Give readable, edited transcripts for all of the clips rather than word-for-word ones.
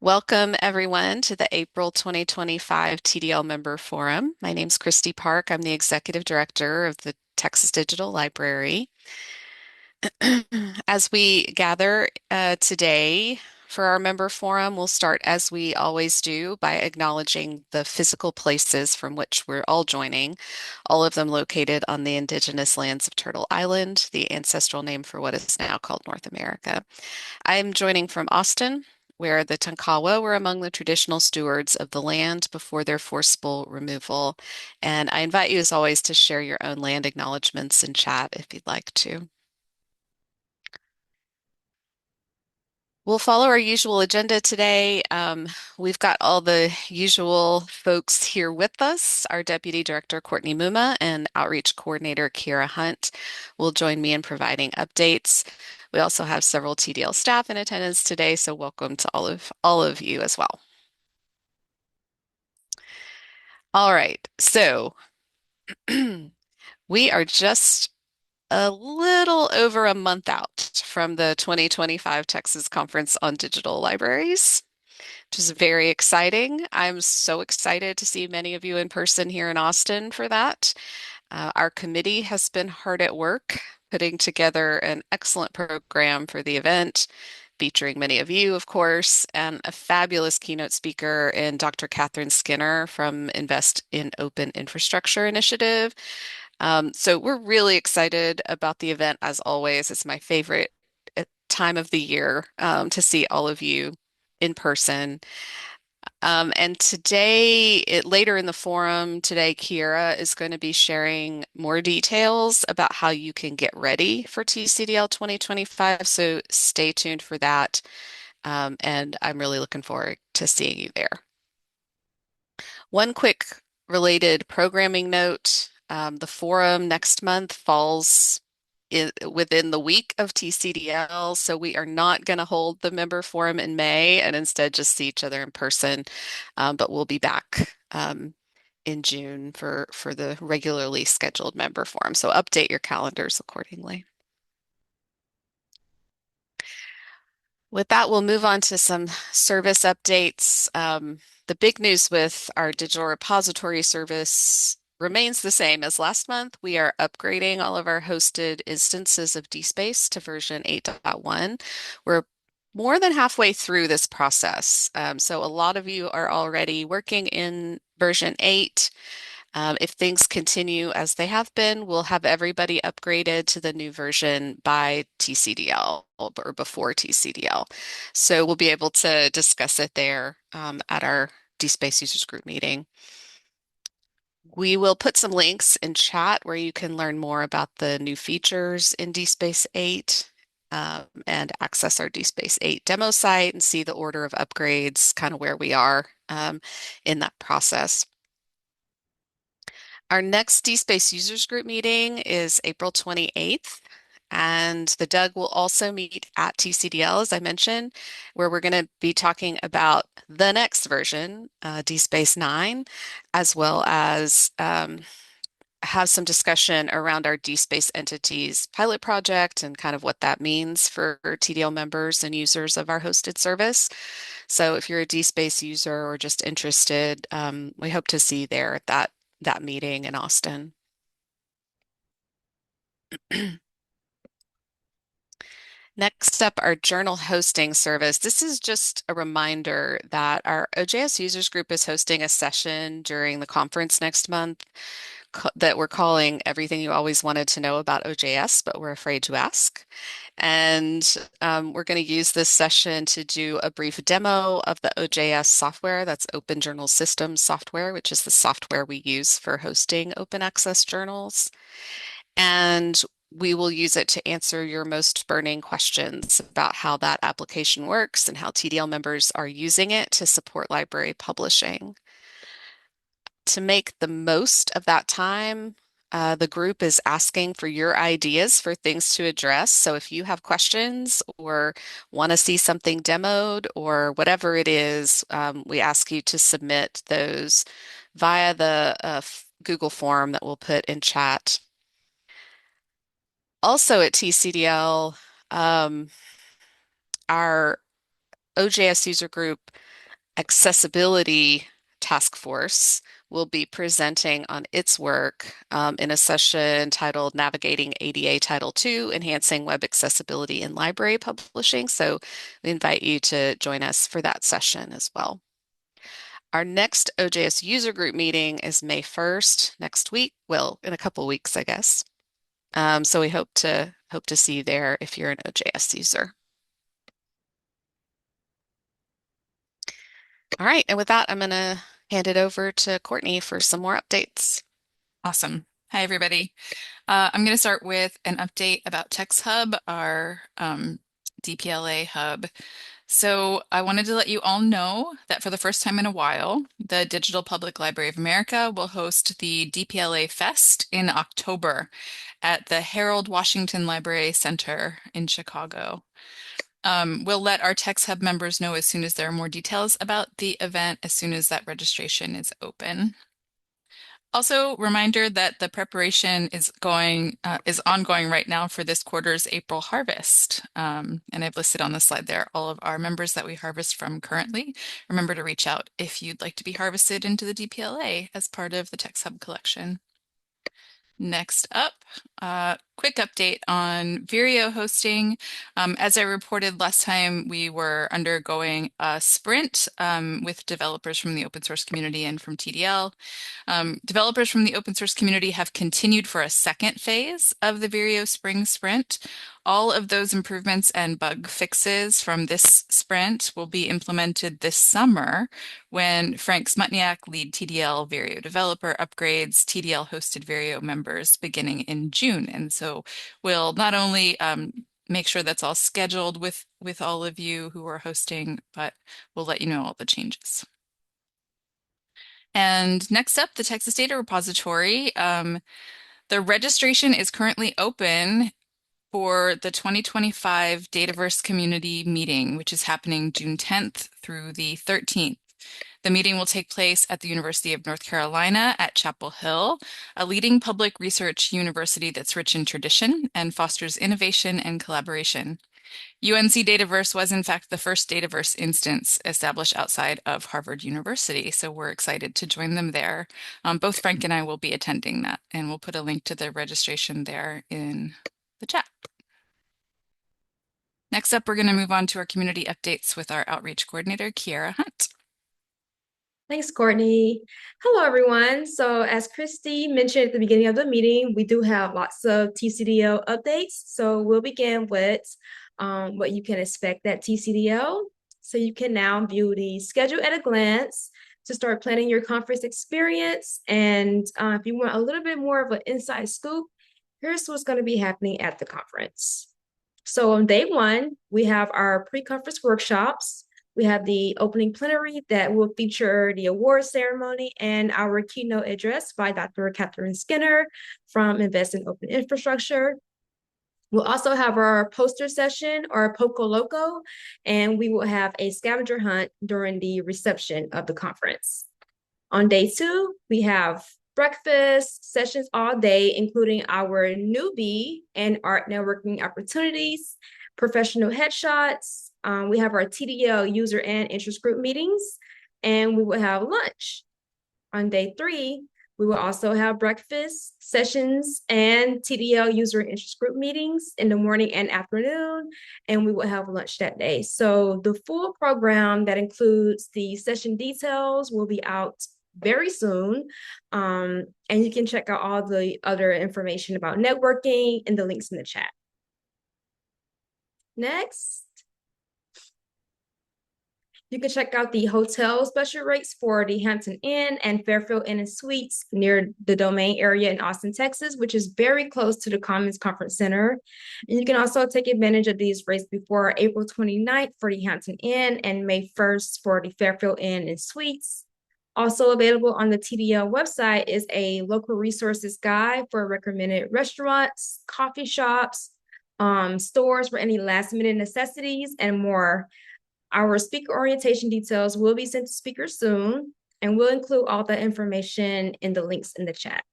Welcome, everyone, to the April 2025 TDL Member Forum. My name is Christy Park. I'm the Executive Director of the Texas Digital Library. As we gather today for our member forum, we'll start as we always do by acknowledging the physical places from which we're all joining, all of them located on the indigenous lands of Turtle Island, the ancestral name for what is now called North America. I'm joining from Austin, where the Tonkawa were among the traditional stewards of the land before their forcible removal. And I invite you, as always, to share your own land acknowledgments in chat if you'd like to. We'll follow our usual agenda today. We've got all the usual folks here with us. Our Deputy Director, Courtney Muma, and Outreach Coordinator, Kira Hunt, will join me in providing updates. We also have several TDL staff in attendance today, so welcome to all of you as well. All right, so we are just a little over a month out from the 2025 Texas Conference on Digital Libraries, which is very exciting. I'm so excited to see many of you in person here in Austin for that. Our committee has been hard at work putting together an excellent program for the event, featuring many of you, of course, and a fabulous keynote speaker in Dr. Catherine Skinner from Invest in Open Infrastructure Initiative. So we're really excited about the event as always. It's my favorite time of the year to see all of you in person. And today, later in the forum today, Kira is going to be sharing more details about how you can get ready for TCDL 2025. So stay tuned for that. And I'm really looking forward to seeing you there. One quick related programming note, the forum next month falls within the week of TCDL, so we are not going to hold the member forum in May and instead just see each other in person. But we'll be back in June for the regularly scheduled member forum. So update your calendars accordingly. With that, we'll move on to some service updates. The big news with our digital repository service remains the same as last month. We are upgrading all of our hosted instances of DSpace to version 8.1. We're more than halfway through this process. So a lot of you are already working in version 8. If things continue as they have been, we'll have everybody upgraded to the new version by TCDL or before TCDL. So we'll be able to discuss it there at our DSpace Users Group meeting. We will put some links in chat where you can learn more about the new features in DSpace 8 and access our DSpace 8 demo site and see the order of upgrades, kind of where we are in that process. Our next DSpace Users Group meeting is April 28th, and the Doug will also meet at TCDL, as I mentioned, where we're going to be talking about the next version, DSpace 9, as well as have some discussion around our DSpace entities pilot project and kind of what that means for TDL members and users of our hosted service. So if you're a DSpace user or just interested, we hope to see you there at that meeting in Austin. Next up, our journal hosting service. This is just a reminder that our OJS users group is hosting a session during the conference next month that we're calling Everything You Always Wanted to Know About OJS, but We're Afraid to Ask. And we're going to use this session to do a brief demo of the OJS software. That's Open Journal Systems software, which is the software we use for hosting open access journals. And we will use it to answer your most burning questions about how that application works and how TDL members are using it to support library publishing. To make the most of that time, the group is asking for your ideas for things to address. So if you have questions or want to see something demoed or whatever it is, we ask you to submit those via the Google form that we'll put in chat. Also at TCDL, our OJS User Group Accessibility Task Force will be presenting on its work in a session titled Navigating ADA Title II, Enhancing Web Accessibility in Library Publishing. So we invite you to join us for that session as well. Our next OJS user group meeting is May 1st, next week. Well, in a couple weeks, I guess. So we hope to see you there if you're an OJS user. All right, and with that, I'm going to hand it over to Courtney for some more updates. Awesome. Hi, everybody. I'm going to start with an update about TextHub, our DPLA hub. So I wanted to let you all know that for the first time in a while, the Digital Public Library of America will host the DPLA Fest in October at the Harold Washington Library Center in Chicago. We'll let our TextHub members know as soon as there are more details about the event, as soon as that registration is open. Also, reminder that the preparation is ongoing right now for this quarter's April harvest. And I've listed on the slide there all of our members that we harvest from currently. Remember to reach out if you'd like to be harvested into the DPLA as part of the TextHub collection. Next up, quick update on Vireo hosting. As I reported last time, we were undergoing a sprint with developers from the open source community and from TDL. Developers from the open source community have continued for a second phase of the Vireo Spring Sprint. All of those improvements and bug fixes from this sprint will be implemented this summer when Frank Smutniak, lead TDL Vireo developer, upgrades TDL hosted Vireo members beginning in June. And so we'll not only make sure that's all scheduled with all of you who are hosting, but we'll let you know all the changes. And next up, the Texas Data Repository. The registration is currently open for the 2025 Dataverse Community Meeting, which is happening June 10th through the 13th. The meeting will take place at the University of North Carolina at Chapel Hill, a leading public research university that's rich in tradition and fosters innovation and collaboration. UNC Dataverse was, in fact, the first Dataverse instance established outside of Harvard University, so we're excited to join them there. Both Frank and I will be attending that, and we'll put a link to the registration there in the chat. Next up, we're going to move on to our community updates with our outreach coordinator, Kiara Hunt. Thanks, Courtney. Hello, everyone. So as Christy mentioned at the beginning of the meeting, we do have lots of TCDL updates. So we'll begin with what you can expect at TCDL. So you can now view the schedule at a glance to start planning your conference experience. And if you want a little bit more of an inside scoop, here's what's going to be happening at the conference. So on day one, we have our pre-conference workshops. We have the opening plenary that will feature the award ceremony and our keynote address by Dr. Catherine Skinner from Invest in Open Infrastructure. We'll also have our poster session or Poco Loco, and we will have a scavenger hunt during the reception of the conference. On day two, we have breakfast sessions all day, including our newbie and art networking opportunities, professional headshots. We have our TDL user and interest group meetings, and we will have lunch. On day three, we will also have breakfast sessions and TDL user and interest group meetings in the morning and afternoon, and we will have lunch that day. So the full program that includes the session details will be out very soon. And you can check out all the other information about networking in the links in the chat. Next. You can check out the hotel special rates for the Hampton Inn and Fairfield Inn and Suites near the Domain area in Austin, Texas, which is very close to the Commons Conference Center. And you can also take advantage of these rates before April 29th for the Hampton Inn and May 1st for the Fairfield Inn and Suites. Also available on the TDL website is a local resources guide for recommended restaurants, coffee shops, stores for any last minute necessities, and more. Our speaker orientation details will be sent to speakers soon, and we'll include all that information in the links in the chat.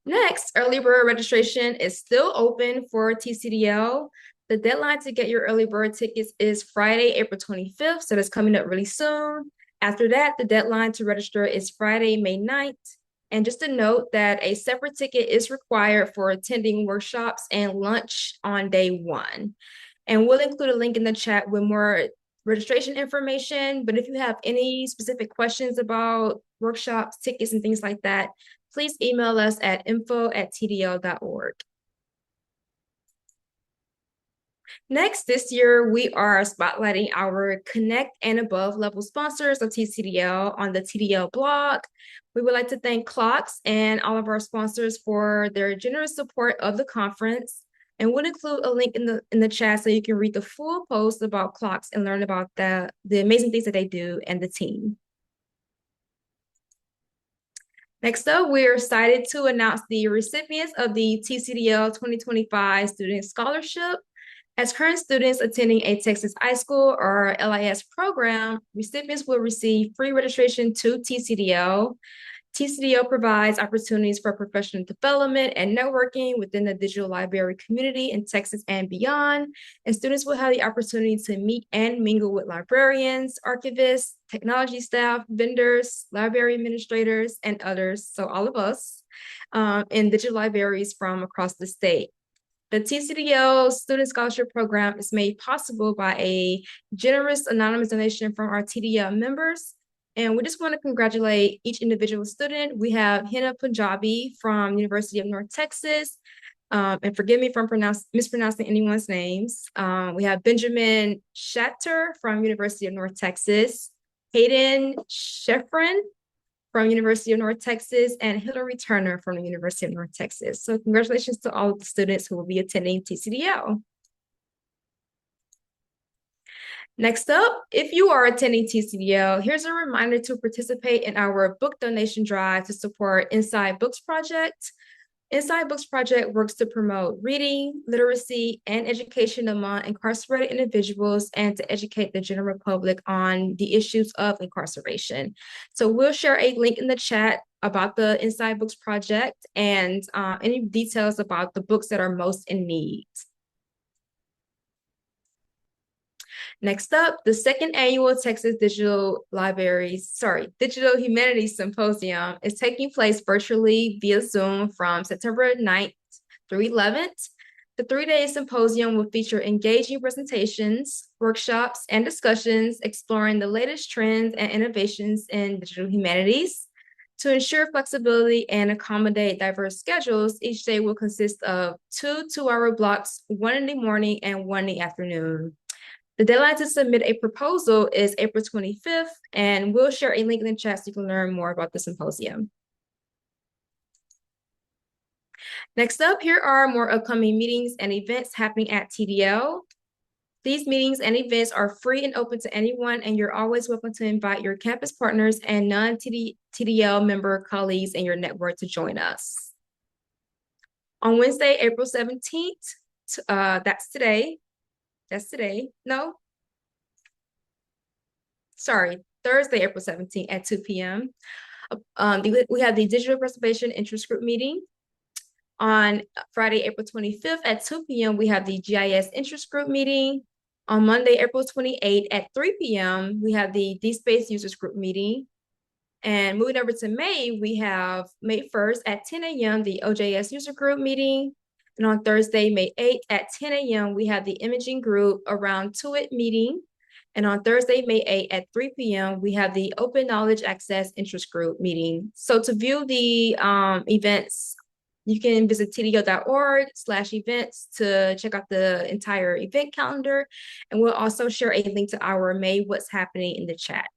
Next, early bird registration is still open for TCDL. The deadline to get your early bird tickets is Friday, April 25th, so that's coming up really soon. After that, the deadline to register is Friday, May 9th. And just a note that a separate ticket is required for attending workshops and lunch on day one. And we'll include a link in the chat with more registration information. But if you have any specific questions about workshops, tickets, and things like that, please email us at info@tdl.org. Next, this year, we are spotlighting our Connect and above level sponsors of TCDL on the TDL blog. We would like to thank Clocks and all of our sponsors for their generous support of the conference. And we'll include a link in the chat so you can read the full post about Clocks and learn about the amazing things that they do and the team. Next up, we're excited to announce the recipients of the TCDL 2025 Student Scholarship. As current students attending a Texas high school or LIS program, recipients will receive free registration to TCDL. TCDL provides opportunities for professional development and networking within the digital library community in Texas and beyond. And students will have the opportunity to meet and mingle with librarians, archivists, technology staff, vendors, library administrators, and others, so all of us, in digital libraries from across the state. The TCDL Student Scholarship Program is made possible by a generous anonymous donation from our TDL members. And we just want to congratulate each individual student. We have Hina Punjabi from University of North Texas. And forgive me for mispronouncing anyone's names. We have Benjamin Shatter from University of North Texas, Hayden Sheffrin from University of North Texas, and Hillary Turner from the University of North Texas. So congratulations to all of the students who will be attending TCDL. Next up, if you are attending TCDL, here's a reminder to participate in our book donation drive to support Inside Books Project. Inside Books Project works to promote reading, literacy, and education among incarcerated individuals and to educate the general public on the issues of incarceration. So we'll share a link in the chat about the Inside Books Project and any details about the books that are most in need. Next up, the second annual Texas Digital Humanities Symposium is taking place virtually via Zoom from September 9th through 11th. The three-day symposium will feature engaging presentations, workshops, and discussions exploring the latest trends and innovations in digital humanities. To ensure flexibility and accommodate diverse schedules, each day will consist of two 2-hour blocks, one in the morning and one in the afternoon. The deadline to submit a proposal is April 25th, and we'll share a link in the chat so you can learn more about the symposium. Next up, here are more upcoming meetings and events happening at TDL. These meetings and events are free and open to anyone, and you're always welcome to invite your campus partners and non-TDL member colleagues in your network to join us. On Wednesday, April 17th, that's today. No, sorry, Thursday, April 17th at 2 p.m. We have the Digital Preservation Interest Group meeting. On Friday, April 25th at 2 p.m., we have the GIS Interest Group meeting. On Monday, April 28th at 3 p.m., we have the DSpace Users Group meeting. And moving over to May, we have May 1st at 10 a.m., the OJS User Group meeting. And on Thursday, May 8th at 10 a.m., we have the Imaging Group Around To It meeting. And on Thursday, May 8th at 3 p.m., we have the Open Knowledge Access Interest Group meeting. So to view the events, you can visit tdl.org/events to check out the entire event calendar. And we'll also share a link to our May What's Happening in the chat.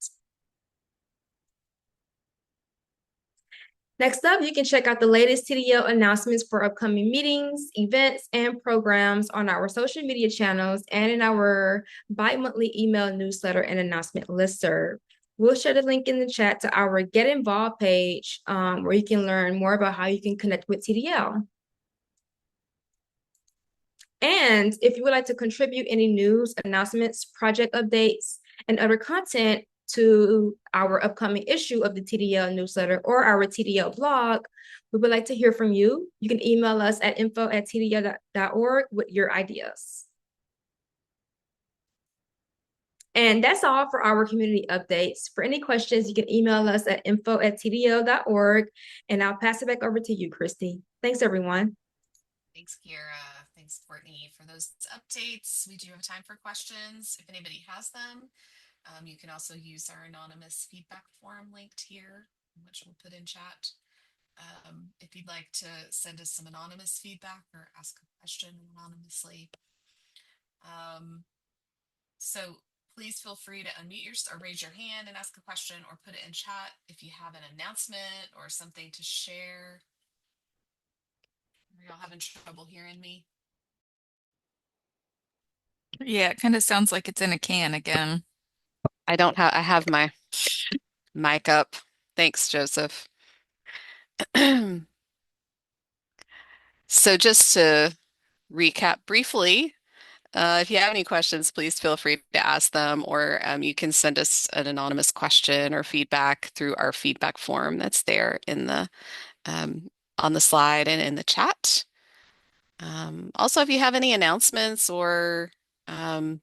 Next up, you can check out the latest TDL announcements for upcoming meetings, events, and programs on our social media channels and in our bi-monthly email newsletter and announcement listserv. We'll share the link in the chat to our Get Involved page where you can learn more about how you can connect with TDL. And if you would like to contribute any news, announcements, project updates, and other content to our upcoming issue of the TDL newsletter or our TDL blog, we would like to hear from you. You can email us at info@tdl.org with your ideas. And that's all for our community updates. For any questions, you can email us at info@tdl.org. And I'll pass it back over to you, Christy. Thanks, everyone. Thanks, Kiera. Thanks, Courtney, for those updates. We do have time for questions if anybody has them. You can also use our anonymous feedback form linked here, which we'll put in chat. If you'd like to send us some anonymous feedback or ask a question anonymously. So please feel free to unmute your or raise your hand and ask a question or put it in chat if you have an announcement or something to share. Are y'all having trouble hearing me? Yeah, it kind of sounds like it's in a can again. I have my mic up. Thanks, Joseph. So just to recap briefly, if you have any questions, please feel free to ask them, or you can send us an anonymous question or feedback through our feedback form that's there in the on the slide and in the chat. Also, if you have any announcements or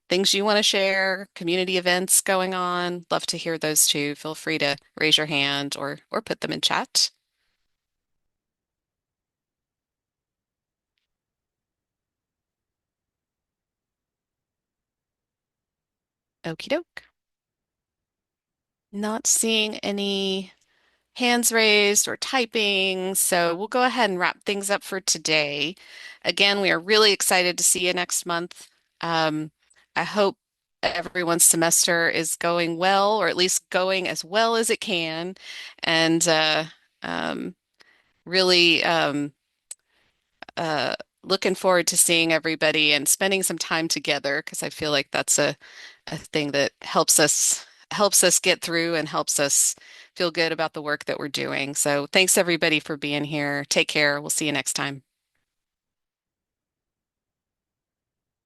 things you want to share, community events going on, love to hear those too. Feel free to raise your hand or put them in chat. Okie doke. Not seeing any hands raised or typing, so we'll go ahead and wrap things up for today. Again, we are really excited to see you next month. I hope everyone's semester is going well, or at least going as well as it can, and um, really uh, looking forward to seeing everybody and spending some time together because I feel like that's a thing that helps us get through and helps us feel good about the work that we're doing. So thanks everybody for being here. Take care. We'll see you next time.